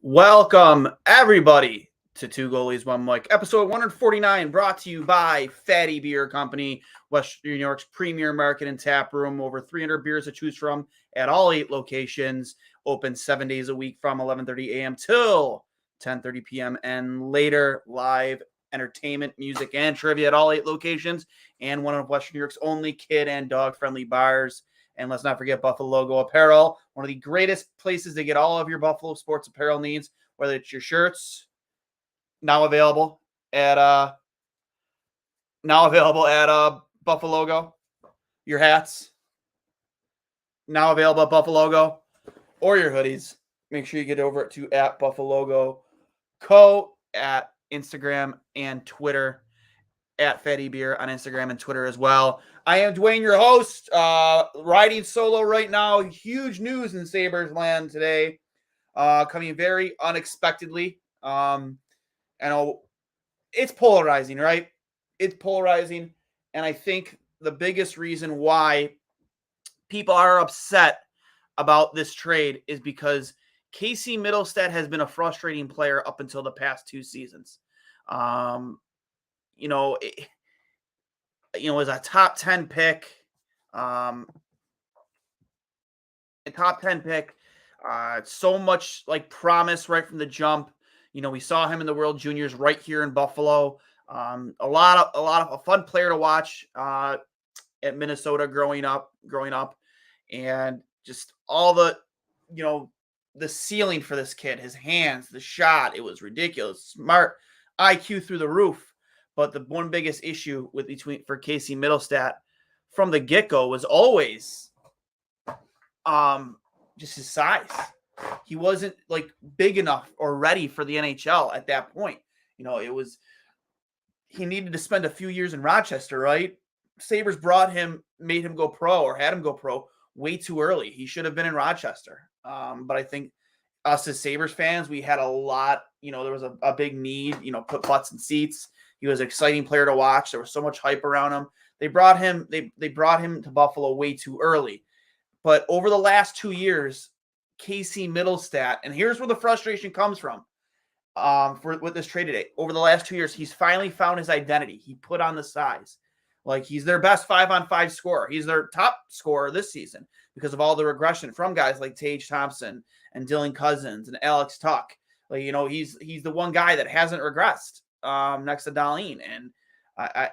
Welcome, everybody, to Two Goalies, One Mic, episode 149, brought to you by Fatty Beer Company, Western New York's premier market and tap room. Over 300 beers to choose from at all 8 locations. Open 7 days a week from 11:30 a.m. till 10:30 p.m. and later. Live entertainment, music, and trivia at all 8 locations. And one of Western New York's only kid and dog-friendly bars. And let's not forget Buffalo Logo Apparel, one of the greatest places to get all of your Buffalo sports apparel needs, whether it's your shirts, now available at Buffalo Logo, your hats, now available at Buffalo Logo, or your hoodies. Make sure you get over to at Buffalo Logo Co. at Instagram and Twitter, at Fatty Beer on Instagram and Twitter as well. I am Duane, your host, riding solo right now. Huge news in Sabres land today, coming very unexpectedly. And it's polarizing, right? It's polarizing, and I think the biggest reason why people are upset about this trade is because Casey Mittelstadt has been a frustrating player up until the past 2 seasons. It was a top 10 pick. So much like promise right from the jump. We saw him in the World Juniors right here in Buffalo. A lot of a fun player to watch at Minnesota growing up, and just all the ceiling for this kid, his hands, the shot, it was ridiculous. Smart, IQ through the roof. But the one biggest issue for Casey Mittelstadt from the get-go was always just his size. He wasn't like big enough or ready for the NHL at that point. He needed to spend a few years in Rochester, right? Sabres made him go pro or had him go pro way too early. He should have been in Rochester. But I think us as Sabres fans, we had a lot, there was a big need, put butts in seats. He was an exciting player to watch. There was so much hype around him. They brought him to Buffalo way too early. But over the last 2 years, Casey Mittelstadt, and here's where the frustration comes from with this trade today. Over the last 2 years, he's finally found his identity. He put on the size. Like, he's their best 5-on-5 scorer. He's their top scorer this season because of all the regression from guys like Tage Thompson and Dylan Cousins and Alex Tuck. Like, he's the one guy that hasn't regressed next to Duane. And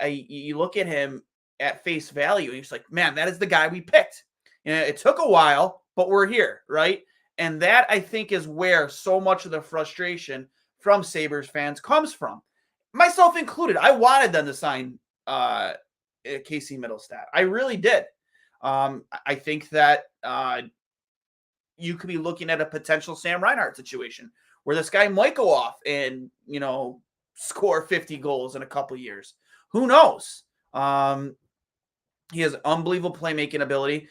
you look at him at face value, and you're just like, man, that is the guy we picked. It took a while, but we're here, right? And that, I think, is where so much of the frustration from Sabres fans comes from, myself included. I wanted them to sign Casey Mittelstadt. I really did. I think that you could be looking at a potential Sam Reinhart situation where this guy might go off and, score 50 goals in a couple years. Who knows? He has unbelievable playmaking ability.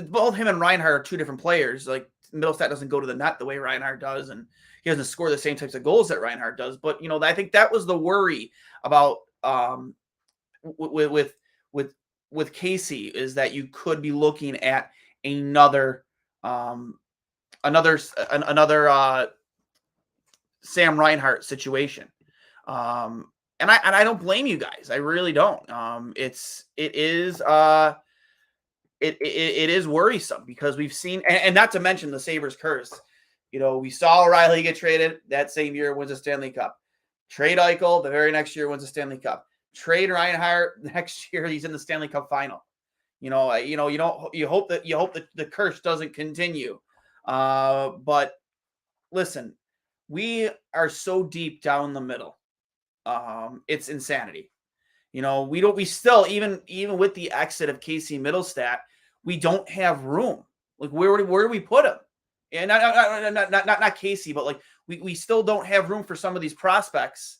Both him and Reinhart are two different players. Like, Mittelstadt doesn't go to the net the way Reinhart does, and he doesn't score the same types of goals that Reinhart does. But, I think that was the worry about with Casey, is that you could be looking at another Sam Reinhart situation. And I don't blame you guys. I really don't. It is worrisome because we've seen, and not to mention the Sabres curse. We saw O'Reilly get traded that same year, wins a Stanley Cup. Trade Eichel the very next year, wins a Stanley Cup. Trade Reinhart next year, he's in the Stanley Cup final. You hope that the curse doesn't continue. But listen, we are so deep down the middle. It's insanity. We still, even with the exit of Casey Mittelstadt, we don't have room. Like, where do we put him? And not Casey, but like we still don't have room for some of these prospects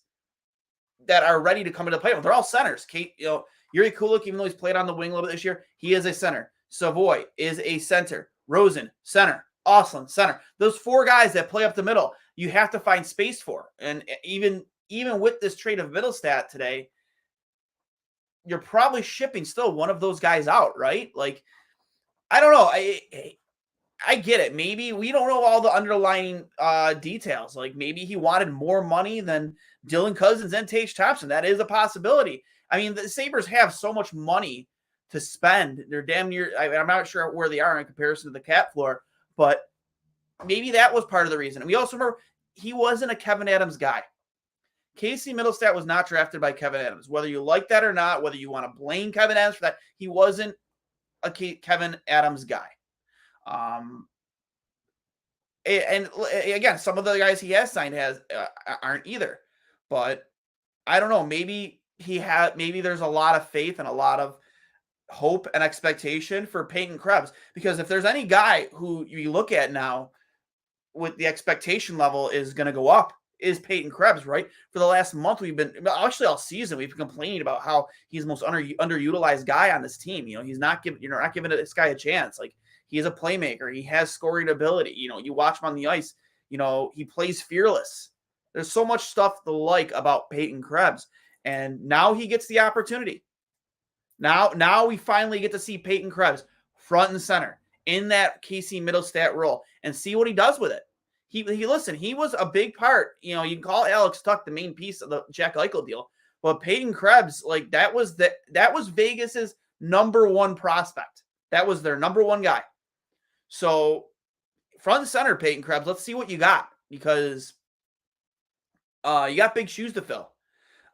that are ready to come into the play. They're all centers. Yuri Kulik, even though he's played on the wing a little bit this year, he is a center. Savoy is a center. Rosen, center. Ostlund, center. Those 4 guys that play up the middle, you have to find space for. And even with this trade of Mittelstadt today, you're probably shipping still one of those guys out, right? Like, I don't know. I get it. Maybe we don't know all the underlying details. Like maybe he wanted more money than Dylan Cousins and Tage Thompson. That is a possibility. I mean, the Sabres have so much money to spend. They're damn near, I'm not sure where they are in comparison to the cap floor, but maybe that was part of the reason. And we also remember he wasn't a Kevin Adams guy. Casey Mittelstadt was not drafted by Kevin Adams. Whether you like that or not, whether you want to blame Kevin Adams for that, he wasn't a Kevin Adams guy. And again, some of the guys he has signed aren't either. But I don't know. Maybe there's a lot of faith and a lot of hope and expectation for Peyton Krebs, because if there's any guy who you look at now with the expectation level is going to go up, is Peyton Krebs, right? For the last month, actually all season, we've been complaining about how he's the most underutilized guy on this team. You're not giving this guy a chance. Like, he's a playmaker. He has scoring ability. You watch him on the ice. He plays fearless. There's so much stuff to like about Peyton Krebs, and now he gets the opportunity. Now we finally get to see Peyton Krebs front and center in that Casey Mittelstadt role and see what he does with it. He was a big part. You can call Alex Tuch the main piece of the Jack Eichel deal, but Peyton Krebs, like that was Vegas's number one prospect. That was their number one guy. So front and center, Peyton Krebs, let's see what you got, because you got big shoes to fill.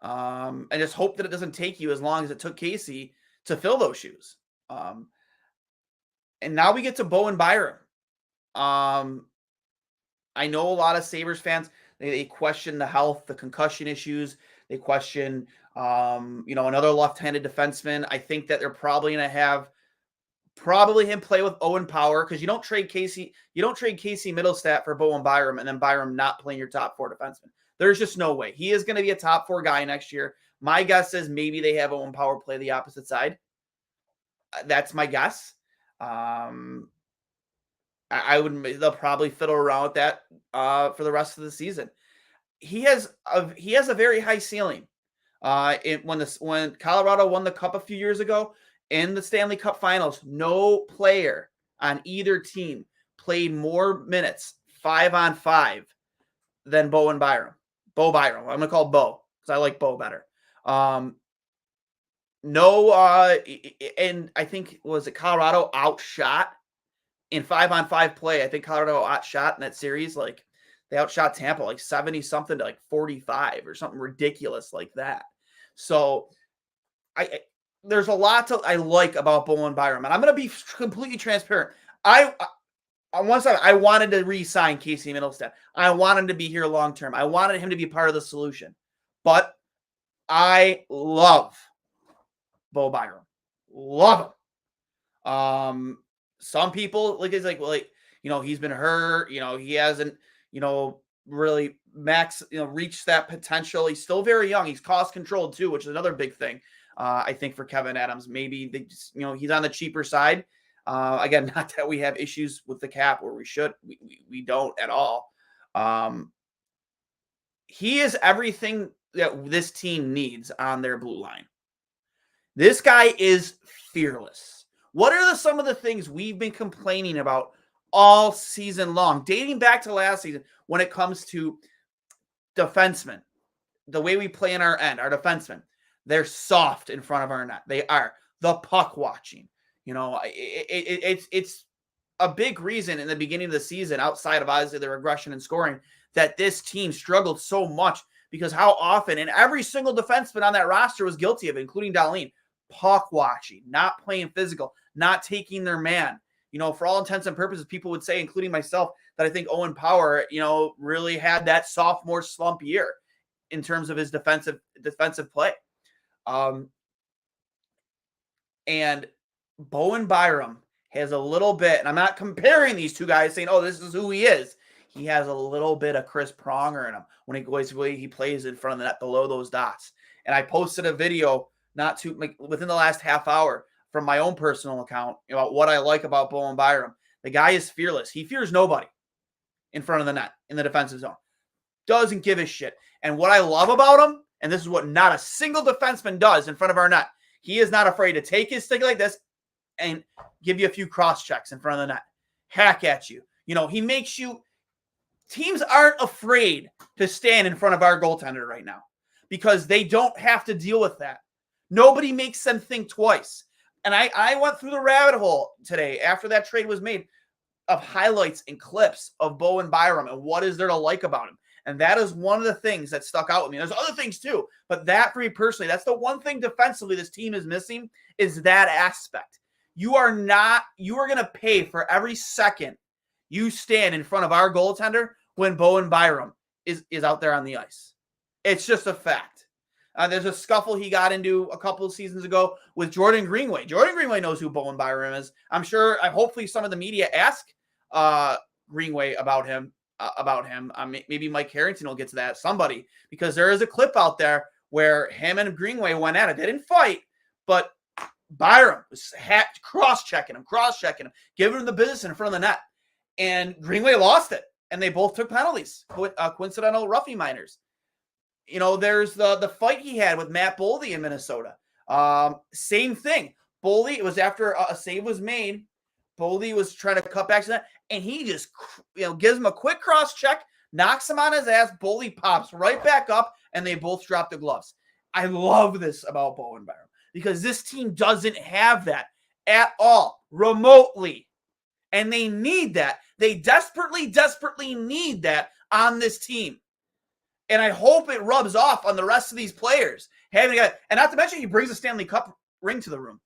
And just hope that it doesn't take you as long as it took Casey to fill those shoes. And now we get to Bowen Byram. I know a lot of Sabres fans, they question the health, the concussion issues. They question, another left-handed defenseman. I think that they're probably going to have him play with Owen Power, because you don't trade Casey Mittelstadt for Bowen Byram and then Byram not playing your top four defenseman. There's just no way. He is going to be a top four guy next year. My guess is maybe they have Owen Power play the opposite side. That's my guess. They'll probably fiddle around with that for the rest of the season. He has a very high ceiling. When Colorado won the Cup a few years ago in the Stanley Cup Finals, no player on either team played more minutes 5-on-5 than Bowen Byram. Bo Byram. I'm gonna call Bo because I like Bo better. And I think was it Colorado outshot in 5-on-5 play. I think Colorado outshot in that series. Like, they outshot Tampa like 70 something to like 45 or something ridiculous like that. So there's a lot I like about Bowen Byram, and I'm going to be completely transparent. On one side, I wanted to re-sign Casey Mittelstadt. I wanted him to be here long term. I wanted him to be part of the solution. But I love Bo Byram. Love him. Some people he's been hurt. He hasn't, really reached that potential. He's still very young. He's cost controlled too, which is another big thing. I think for Kevin Adams, maybe they just, he's on the cheaper side. Again, not that we have issues with the cap, or we don't at all. He is everything that this team needs on their blue line. This guy is fearless. What are some of the things we've been complaining about all season long, dating back to last season, when it comes to defensemen, the way we play in our end, our defensemen? They're soft in front of our net. They are. The puck watching. It's a big reason in the beginning of the season, outside of obviously the regression in scoring, that this team struggled so much, because how often, and every single defenseman on that roster was guilty of it, including Duane, puck watching, not playing physical, not taking their man. For all intents and purposes, people would say, including myself, that I think Owen Power, really had that sophomore slump year in terms of his defensive play. And Bowen Byram has a little bit, and I'm not comparing these two guys saying, oh, this is who he is. He has a little bit of Chris Pronger in him when he plays in front of the net below those dots. And I posted a video within the last half hour from my own personal account about what I like about Bowen Byram. The guy is fearless. He fears nobody in front of the net in the defensive zone. Doesn't give a shit. And what I love about him, and this is what not a single defenseman does in front of our net, he is not afraid to take his stick like this and give you a few cross checks in front of the net. hack at you. He makes you. Teams aren't afraid to stand in front of our goaltender right now because they don't have to deal with that. Nobody makes them think twice. And I went through the rabbit hole today after that trade was made of highlights and clips of Bowen Byram and what is there to like about him. And that is one of the things that stuck out with me. There's other things too, but that for me personally, that's the one thing defensively this team is missing is that aspect. You are going to pay for every second you stand in front of our goaltender when Bowen Byram is out there on the ice. It's just a fact. There's a scuffle he got into a couple of seasons ago with Jordan Greenway. Jordan Greenway knows who Bowen Byram is. I'm sure, hopefully some of the media ask Greenway about him. Maybe Mike Harrington will get to that. Somebody, because there is a clip out there where him and Greenway went at it. They didn't fight, but Byram was cross-checking him, giving him the business in front of the net. And Greenway lost it, and they both took penalties, coincidental roughing minors. There's the fight he had with Matt Boldy in Minnesota. Same thing. Boldy, it was after a save was made. Boldy was trying to cut back to that, and he just gives him a quick cross check, knocks him on his ass. Boldy pops right back up, and they both drop the gloves. I love this about Bowen Byram because this team doesn't have that at all, remotely. And they need that. They desperately, desperately need that on this team. And I hope it rubs off on the rest of these players. And not to mention, he brings a Stanley Cup ring to the room.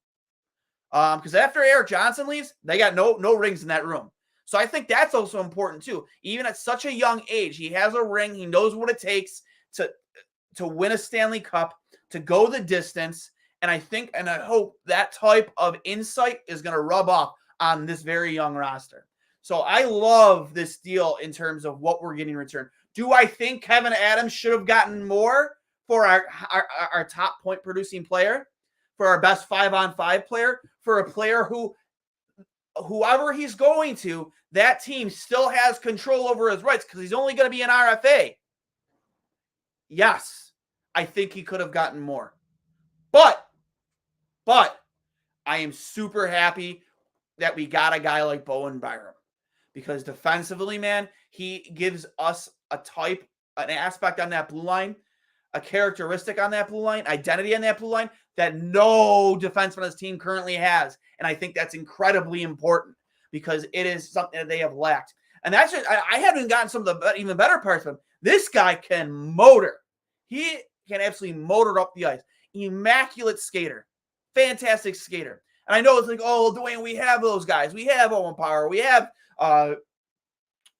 Because after Eric Johnson leaves, they got no rings in that room. So I think that's also important too. Even at such a young age, he has a ring. He knows what it takes to win a Stanley Cup, to go the distance. And I think and I hope that type of insight is going to rub off on this very young roster. So I love this deal in terms of what we're getting in return. Do I think Kevin Adams should have gotten more for our top point producing player, for our best 5-on-5 player, for a player whoever he's going to, that team still has control over his rights because he's only going to be an RFA? Yes, I think he could have gotten more. But I am super happy that we got a guy like Bowen Byram because defensively, man, he gives us a type, an aspect on that blue line, a characteristic on that blue line, identity on that blue line that no defenseman on this team currently has. And I think that's incredibly important because it is something that they have lacked. And that's just, I haven't gotten some of the even better parts of him. This guy can motor. He can absolutely motor up the ice. Immaculate skater. Fantastic skater. And I know it's like, oh, Duane, we have those guys. We have Owen Power. We have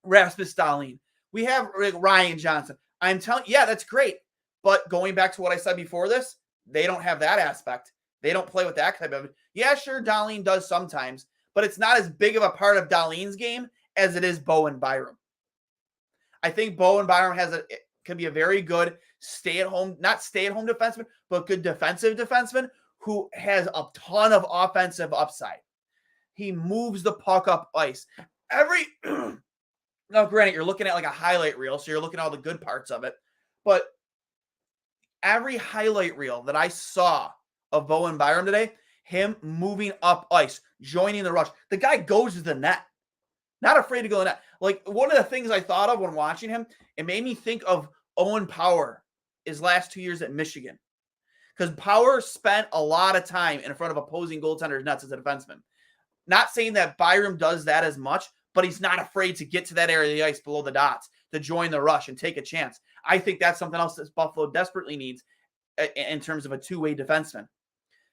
Rasmus Dahlin. We have Ryan Johnson. I'm telling you, yeah, that's great. But going back to what I said before this, they don't have that aspect. They don't play with that type of. Yeah, sure, Dahlin does sometimes, but it's not as big of a part of Dahlin's game as it is Bowen Byram. I think Bowen Byram can be a very good not stay-at-home defenseman, but good defensive defenseman who has a ton of offensive upside. He moves the puck up ice. Now, granted, you're looking at like a highlight reel, so you're looking at all the good parts of it. But every highlight reel that I saw of Bowen Byram today, him moving up ice, joining the rush. The guy goes to the net. Not afraid to go to the net. Like, one of the things I thought of when watching him, it made me think of Owen Power his last 2 years at Michigan. Because Power spent a lot of time in front of opposing goaltenders' nets as a defenseman. Not saying that Byram does that as much, but he's not afraid to get to that area of the ice below the dots, to join the rush and take a chance. I think that's something else that Buffalo desperately needs in terms of a two-way defenseman.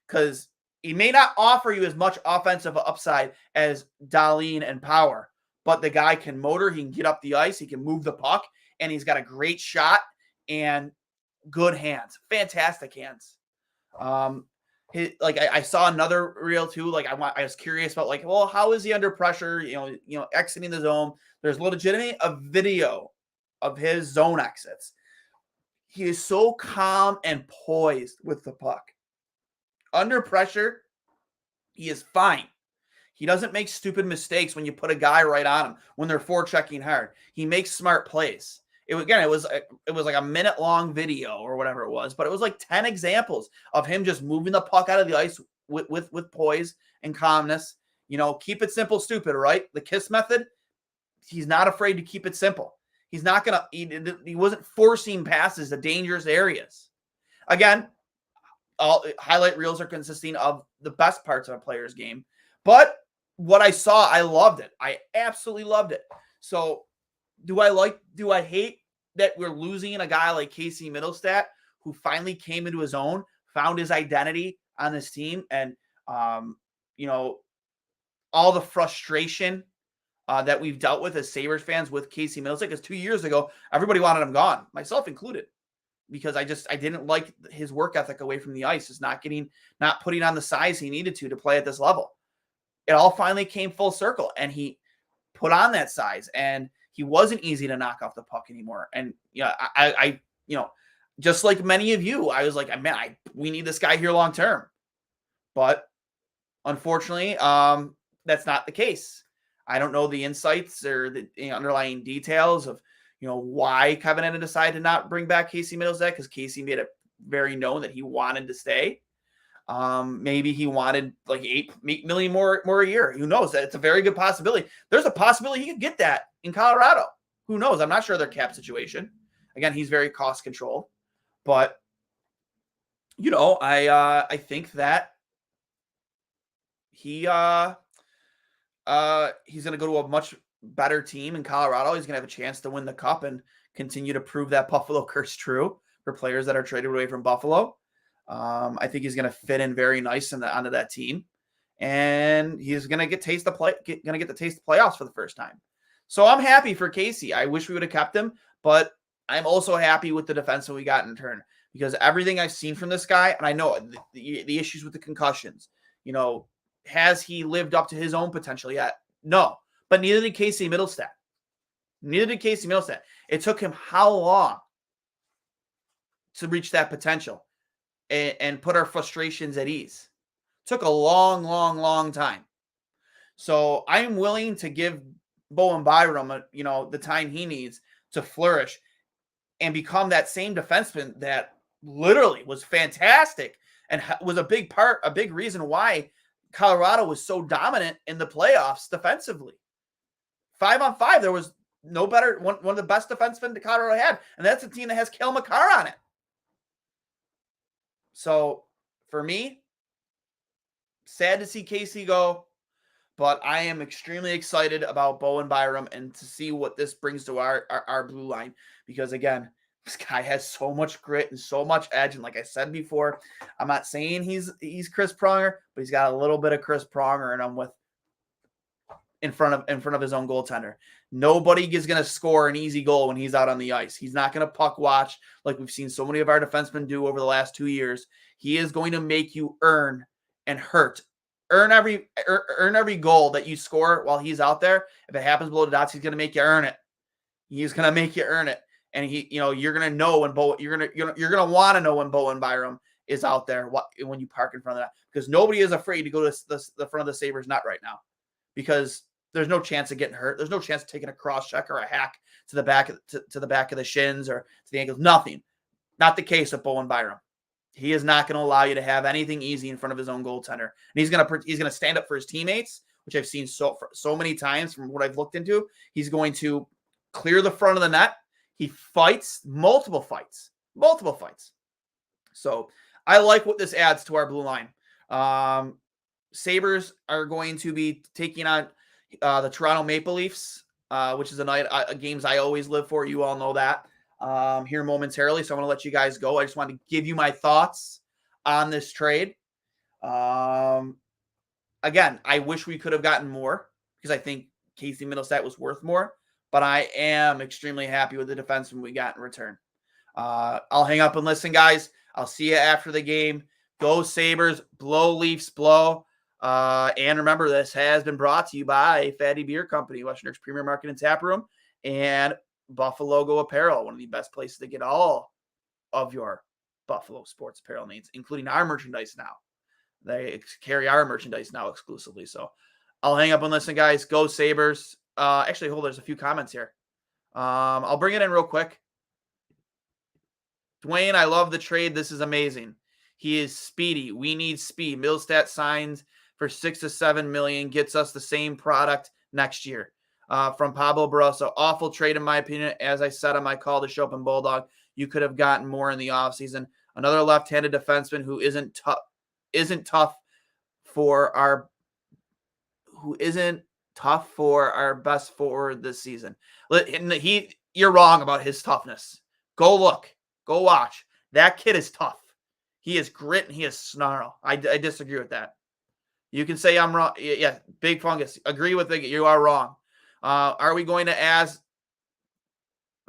Because he may not offer you as much offensive upside as Dahlin and Power, but the guy can motor, he can get up the ice, he can move the puck, and he's got a great shot and good hands, fantastic hands. I saw another reel too. Like I was curious about like, well, how is he under pressure? You know, exiting the zone. There's legitimately a video of his zone exits. He is so calm and poised with the puck. Under pressure, he is fine. He doesn't make stupid mistakes when you put a guy right on him when they're forechecking hard. He makes smart plays. It was like a minute-long video or whatever it was, but it was like 10 examples of him just moving the puck out of the ice with poise and calmness. Keep it simple, stupid, right? The KISS method. He's not afraid to keep it simple. He's not going to, he wasn't forcing passes to dangerous areas. Again, all highlight reels are consisting of the best parts of a player's game. But what I saw, I loved it. I absolutely loved it. So do I hate that we're losing a guy like Casey Mittelstadt, who finally came into his own, found his identity on this team, and, all the frustration that we've dealt with as Sabres fans with Casey Mittelstadt, because 2 years ago, everybody wanted him gone, myself included, because I didn't like his work ethic away from the ice, is not putting on the size he needed to play at this level. It all finally came full circle, and he put on that size, and he wasn't easy to knock off the puck anymore. And I just like many of you, I was like, man, we need this guy here long term. But unfortunately, that's not the case. I don't know the insights or the underlying details of why Kevin had decided to not bring back Casey Mittelstadt, because Casey made it very known that he wanted to stay. Maybe he wanted like $8 million more a year. Who knows? It's a very good possibility. There's a possibility he could get that in Colorado. Who knows? I'm not sure their cap situation. Again, he's very cost controlled, but I think that he's going to go to a much better team in Colorado. He's going to have a chance to win the cup and continue to prove that Buffalo curse true for players that are traded away from Buffalo. I think he's going to fit in very nice onto that team, and he's going to get the taste of playoffs for the first time. So I'm happy for Casey. I wish we would have kept him, but I'm also happy with the defenseman we got in turn, because everything I've seen from this guy, and I know the issues with the concussions, has he lived up to his own potential yet? No, but neither did Casey Mittelstadt. It took him how long to reach that potential and put our frustrations at ease? Took a long, long, long time. So I'm willing to give Bowen Byram, the time he needs to flourish and become that same defenseman that literally was fantastic and was a big reason why Colorado was so dominant in the playoffs defensively. 5-on-5, there was no better, one of the best defensemen that Colorado had, and that's a team that has Cale Makar on it. So for me, sad to see Casey go, but I am extremely excited about Bowen Byram and to see what this brings to our blue line, because again, this guy has so much grit and so much edge. And like I said before, I'm not saying he's Chris Pronger, but he's got a little bit of Chris Pronger in him in front of his own goaltender. Nobody is going to score an easy goal when he's out on the ice. He's not going to puck watch like we've seen so many of our defensemen do over the last 2 years. He is going to make you earn and hurt. Earn every goal that you score while he's out there. If it happens below the dots, he's going to make you earn it. He's going to make you earn it. And you're going to know you're going to want to know when Bowen Byram is out there when you park in front of that, because nobody is afraid to go to the front of the Sabres net right now, because there's no chance of getting hurt. There's no chance of taking a cross check or a hack to the back of the shins or to the ankles. Nothing. Not the case with Bowen Byram. He is not going to allow you to have anything easy in front of his own goaltender. And he's going to stand up for his teammates, which I've seen so many times from what I've looked into. He's going to clear the front of the net. He fights multiple fights. So I like what this adds to our blue line. Sabres are going to be taking on the Toronto Maple Leafs, which is a night games I always live for. You all know that here momentarily. So I'm going to let you guys go. I just wanted to give you my thoughts on this trade. Again, I wish we could have gotten more, because I think Casey Mittelstadt was worth more, but I am extremely happy with the defenseman we got in return. I'll hang up and listen, guys. I'll see you after the game. Go Sabres, blow Leafs, blow. And remember, this has been brought to you by Fatty Beer Company, Western York's Premier Market and Tap Room, and Buffalo Go Apparel, one of the best places to get all of your Buffalo sports apparel needs, including our merchandise now. They carry our merchandise now exclusively. So I'll hang up and listen, guys. Go Sabres. Actually, there's a few comments here. I'll bring it in real quick. Duane, I love the trade. This is amazing. He is speedy. We need speed. Mittelstadt signs for 6 to 7 million gets us the same product next year. From Pablo Barroso. Awful trade, in my opinion. As I said on my call to Show Up and Bulldog, you could have gotten more in the offseason. Another left-handed defenseman who isn't tough for our best forward this season. You're wrong about his toughness. Go look. Go watch. That kid is tough. He is grit and he is snarl. I disagree with that. You can say I'm wrong. Yeah, Big Fungus. Agree with it. You are wrong. Are we going to ask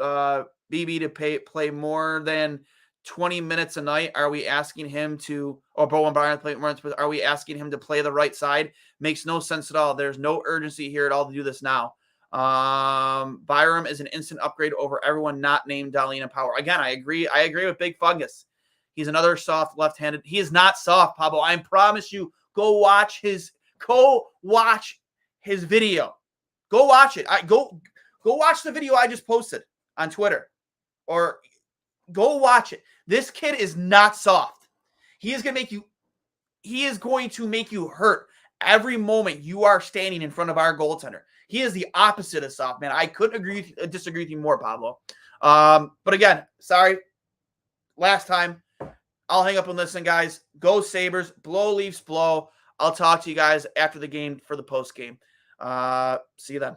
BB to play more than 20 minutes a night? Are we asking him to, or Bowen Byram play more? Are we asking him to play the right side? Makes no sense at all. There's no urgency here at all to do this now. Byram is an instant upgrade over everyone not named Darlene Power. Again, I agree. I agree with Big Fungus. He's another soft left-handed. He is not soft, Pablo. I promise you. Go watch his video. Go watch it. Go watch the video I just posted on Twitter, or go watch it. This kid is not soft. He is going to make you hurt every moment you are standing in front of our goaltender. He is the opposite of soft, man. I couldn't disagree with you more, Pablo. But again, sorry. Last time. I'll hang up and listen, guys. Go Sabres. Blow Leafs, blow. I'll talk to you guys after the game for the post game. See you then.